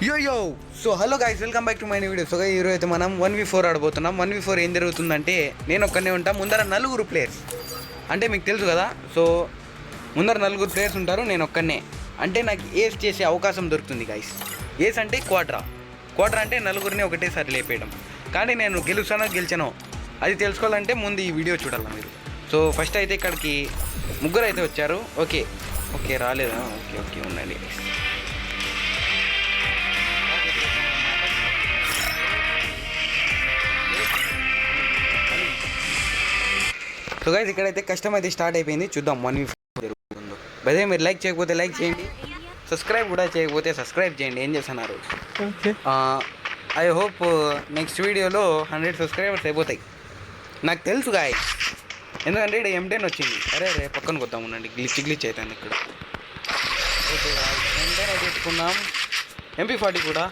యో so hello guys, welcome back to my video. So ఈరోజు అయితే మనం 1v4 ఆడబోతున్నాం. 1v4 ఏం జరుగుతుందంటే నేను ఒక్కనే ఉంటా, ముందర నలుగురు ప్లేయర్స్. అంటే మీకు తెలుసు కదా, సో ముందర నలుగురు ప్లేయర్స్ ఉంటారు, నేను ఒక్కనే. అంటే నాకు ఏస్ చేసే అవకాశం దొరుకుతుంది గైస్. ఏస్ అంటే క్వాడ్రా అంటే నలుగురిని ఒకటేసారి లేపేయడం. కానీ నేను గెలిచానో అది తెలుసుకోవాలంటే ముందు ఈ వీడియో చూడాలి మీరు. సో ఫస్ట్ అయితే ఇక్కడికి ముగ్గురు అయితే వచ్చారు. ఓకే రాలేదా? ఓకే ఉండండి. సో గైస్ ఇక్కడైతే కష్టం అయితే స్టార్ట్ అయిపోయింది. చూద్దాం 1v4 జరుగుతుందో. అదే మీరు లైక్ చేయకపోతే లైక్ చేయండి, సబ్స్క్రైబ్ కూడా చేయకపోతే సబ్స్క్రైబ్ చేయండి. ఏం చేస్తున్నారు? ఐ హోప్ నెక్స్ట్ వీడియోలో 100 సబ్స్క్రైబర్స్ అయిపోతాయి, నాకు తెలుసు గాయస్. ఎందుకంటే ఇక్కడ M10 వచ్చింది. అరే పక్కన కొద్దాం ఉండండి, గ్లిచ్ అవుతుంది ఇక్కడ. ఓకే M10 అయితే ఎత్తుకుందాం, MP40 కూడా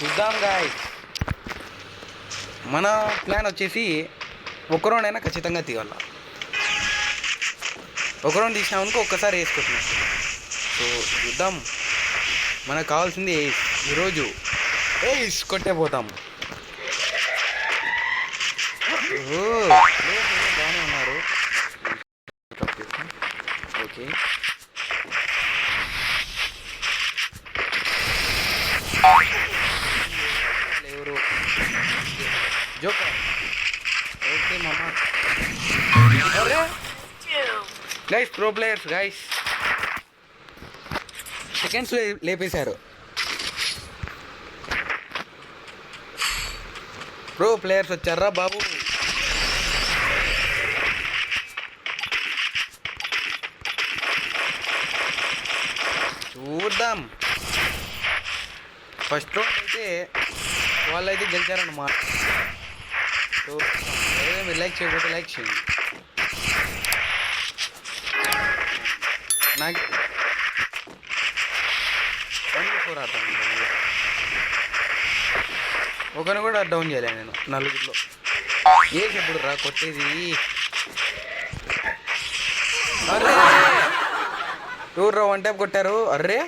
చూద్దాం గాయస్. మన ప్లాన్ వచ్చేసి ఒక రౌండ్ అయినా ఖచ్చితంగా తీయాల. ఒక రౌండ్ తీసినామనుకో ఒక్కసారి వేసుకుంటున్నాం. సో చూద్దాం, మనకు కావాల్సింది ఈరోజు కొట్టే పోతాం. బాగానే ఉన్నారు. ఓకే ఎవరు జోకర్? ఓకే మామా. గైస్ ప్రో ప్లేయర్స్ గైస్, సెకండ్స్లో లేపేశారు. ప్రో ప్లేయర్స్ వచ్చారా బాబు. చూద్దాం. ఫస్ట్ రౌండ్ అయితే వాళ్ళైతే గెలిచారన్నమాట. సో మీరు లైక్ చేయకపోతే లైక్ చేయండి. నాకు 1v4 ఆడతాను. ఒకరిని కూడా డౌన్ చేయలేను నేను నలుగురిలో. ఏసి ఎప్పుడు రా కొట్టేది? అర్రే ఎవరు రా 1 టైప్ కొట్టారు? అర్రే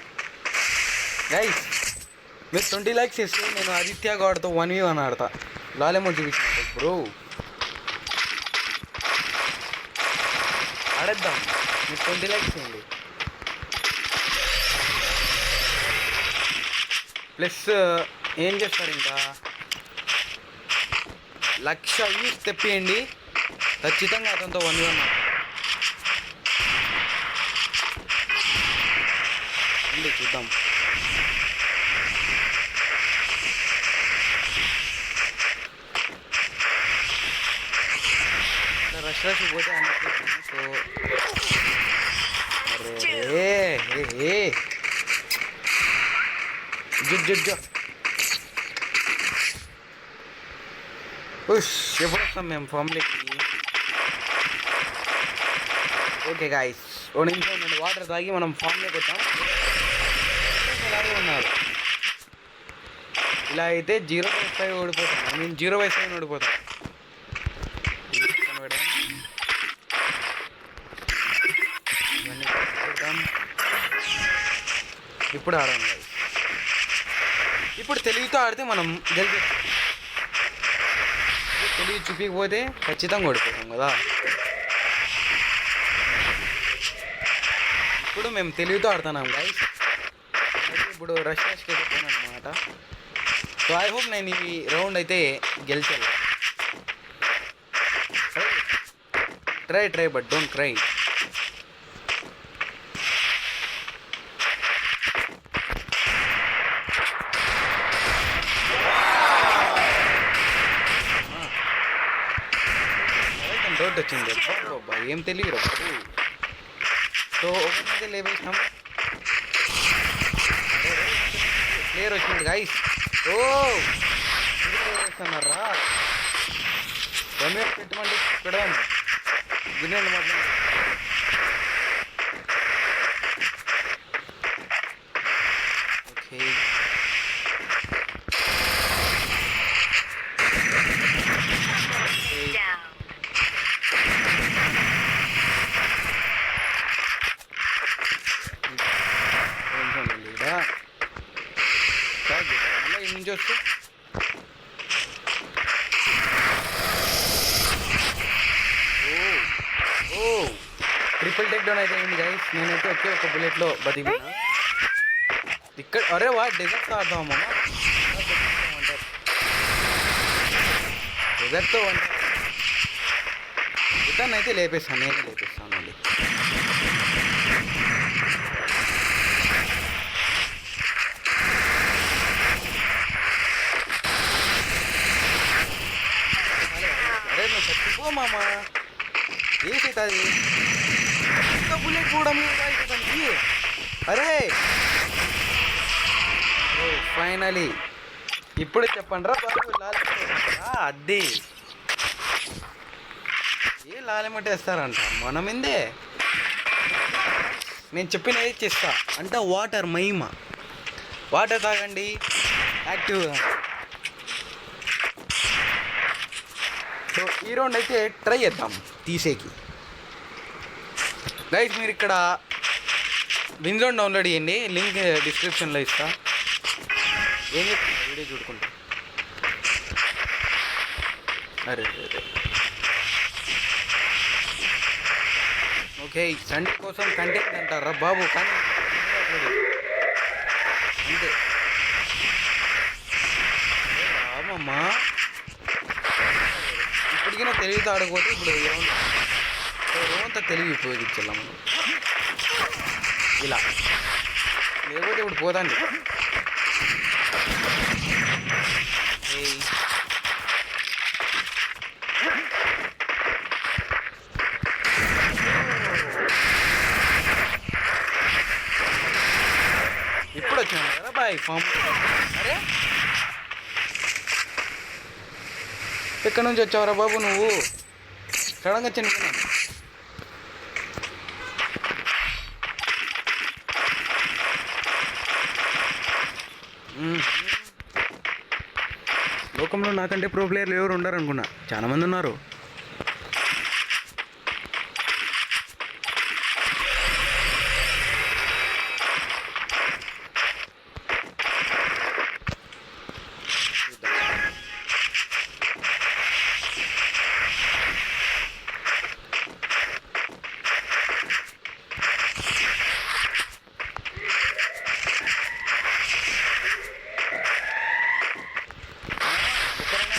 గైస్, మీరు 20 లైక్స్ ఇస్తే నేను ఆదిత్య గౌడ్తో 1v1 ఆడతా. లాలేమో చూపించిన బ్రో, ఆడేద్దాం. మీరు 20 లైక్స్ చేయండి. ప్లస్ ఏం చేస్తారు, ఇంకా 1,00,000 వ్యూస్ తెప్పియండి. ఖచ్చితంగా అతనితో 1v1 అండి. చూద్దాం. రష్ పోతే అన్నట్టు. సో అరే జుజ్జు ఎప్పుడు వస్తాం మేము ఫామ్లీకి? ఓకే గాయస్, 1 నిమిషం ఉండండి, వాటర్ తాగి మనం ఫామ్లోకి వద్దాం. ఇలాగే ఉన్నారు. ఇలా అయితే 0/5 ఓడిపోతాం. 0/7 ఓడిపోతాం. ఇప్పుడు ఆడాం గాయస్. ఇప్పుడు తెలివితో ఆడితే మనం గెలిచి, తెలివి చూపించకపోతే ఖచ్చితంగా ఓడిపోతాం కదా. ఇప్పుడు మేము తెలివితో ఆడుతున్నాం గాయస్. ఇప్పుడు రష్కి వెళ్ళిపోయాను అనమాట. సో ఐ హోప్ నేను ఈ రౌండ్ అయితే గెలిచాను. Try but don't cry. Doubt వచ్చింది, ఏం తెలియదు. సో ఒకరినైతే లేవేసినాం. ప్లేయర్ వచ్చింది గైస్. వేస్తున్నారా? 1 పెట్టమంటే పెడదాం. గిన్నెలు మాత్రం ఓకే. నుంచి వస్తే ఓ ట్రిపుల్ టేక్ డౌన్ అయితే అయింది గైస్. నేనైతే ఒక బుల్లెట్లో బతికినా. ఇక్కడ అరే డెజర్ట్తో ఆడదామమ్మా. డెజర్ట్తో ఇతన్ని అయితే లేపేస్తాను, నేనే లేపేస్తాను అండి. అరే నువ్వు చచ్చిపో మామా. ఏసైతుంది ఇంకా బుల్లెట్ కూడా అవుతుందండి. అరే ఫైనలీ ఇప్పుడు చెప్పండి రా బాబు. అద్దీ ఏ లాలెమట వేస్తారంట మన మీదే. నేను చెప్పినది చేస్తా అంటే వాటర్ మహిమ. వాటర్ తాగండి, యాక్టివ్గా. సో ఈ రౌండ్ అయితే ట్రై చేద్దాం తీసేకి. గైస్ మీరు ఇక్కడ విన్ జోన్ డౌన్లోడ్ చేయండి, లింక్ డిస్క్రిప్షన్లో ఇస్తా. ఏం చెప్తున్నా వీడియో చూడుకుంటా. అరే ఓకే సండే కోసం కంటెంట్ అంటారా బాబు, కానీ అంతే రామమ్మా. ఇప్పటికైనా తెలివితో ఆడకపోతే ఇప్పుడు ఏమంతా తెలివి ఉపయోగించాల మనం ఇలా, లేకపోతే ఇప్పుడు పోతాండి. ఇప్పుడు వచ్చాను కదా బాయ్ ఫామ్. అరే ఎక్కడి నుంచి వచ్చావురా బాబు నువ్వు? సడన్గా చనిపోయినాను. లోకంలో నాకంటే ప్రో ప్లేయర్లు ఎవరు ఉండరు అనుకున్నా, చాలా మంది ఉన్నారు.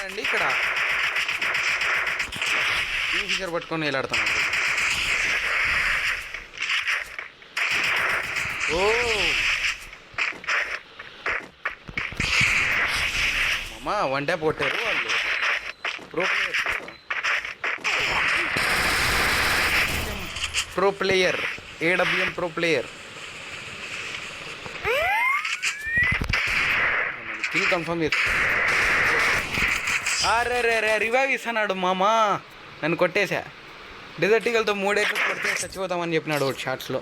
అండి ఇక్కడ ఈ ఫిషర్ పట్టుకొని వేలాడుతాను. ఓ అమ్మా వన్ ట్యాప్ కొట్టారు వాళ్ళు pro player AWM pro player. Kill confirm చేస్తా. అరే రే రివైవ్ ఇస్తున్నాడు మామా, నన్ను కొట్టేశా. డెజర్ట్ ఈగల్తో 3 ఏళ్ళు కొడితే చచ్చిపోతామని చెప్పినాడు ఒకటి షార్ట్స్లో,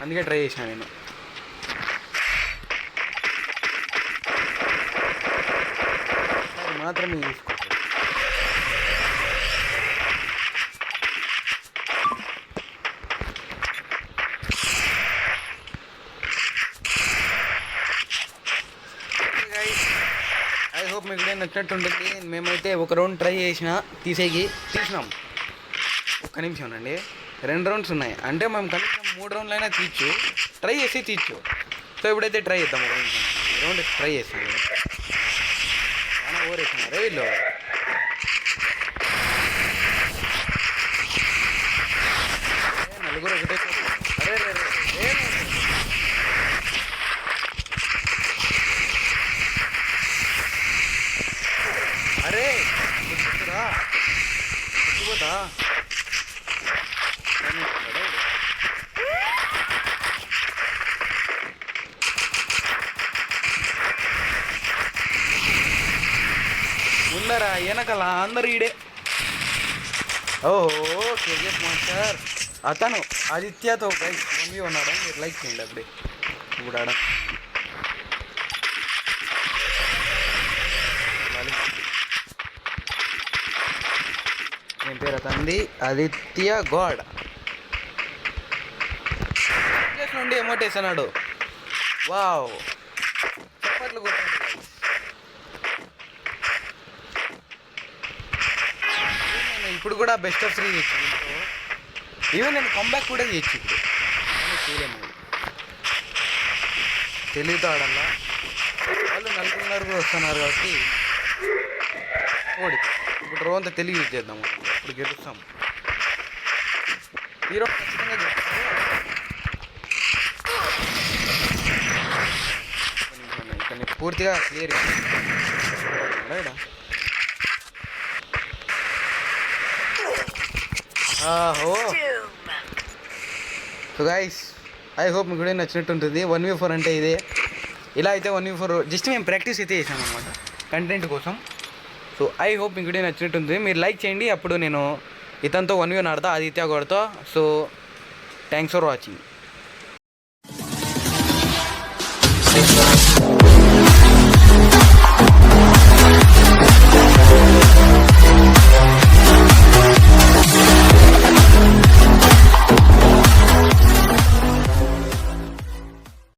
అందుకే ట్రై చేసిన నేను. మాత్రమే తీసుకో. ఐ హోప్ మీకు వీడియో నచ్చినట్టుంటుంది. మేమైతే ఒక రౌండ్ ట్రై తీసినాం. ఒక్క నిమిషం అండి, 2 రౌండ్స్ ఉన్నాయి అంటే మేము కనీసం 3 రౌండ్లు అయినా ట్రై చేసి తీర్చు. సో ఇప్పుడైతే ట్రై చేద్దాం. ఒక నిమిషం రౌండ్ ట్రై చేస్తాం. చాలా ఓవర్ వేసినారే వీళ్ళు. నలుగురు ఒకటే. అరే అరే చచ్చిపోతా. ముందరా వెనకల అందరు ఈడే. ఓహో కేజీఎఫ్ మాస్టర్ అతను ఆదిత్యతో గైస్ 1v ఉన్నాడు. మీరు లైక్ చేయండి అప్పుడే. ఇప్పుడు ఆడ ఏం పేరు అతనిది? ఆదిత్య గాడ్ నుండి ఎమోట్ వేస్తున్నాడు. వావ్ చప్పట్లు కొట్టండి. ఇప్పుడు కూడా బెస్ట్ ఆఫ్ 3 చేయొచ్చు. ఈవెన్ నేను కంబ్యాక్ కూడా చేయొచ్చు ఇప్పుడు. చేయలేము, తెలివితో ఆడాలా. వాళ్ళు 4 కూడా వస్తున్నారు కాబట్టి ఓడిపో. ఇప్పుడు రో అంతా తెలివి యూజ్ చేద్దాము, ఇప్పుడు గెలుస్తాం. హీరో ఖచ్చితంగా గెలుస్తాము. ఇక్కడ పూర్తిగా clear. So guys, I hope మీకు కూడా నచ్చినట్టు ఉంటుంది. 1v4 అంటే ఇదే. ఇలా అయితే 1v4 జస్ట్ మేము ప్రాక్టీస్ అయితే చేసాం అనమాట కంటెంట్ కోసం. సో ఐ హోప్ మీకు కూడా నచ్చినట్టుంది. మీరు లైక్ చేయండి, అప్పుడు నేను ఇతనితో 1v1 ఆడతా, ఆదిత్య కొడతా. So thanks for watching.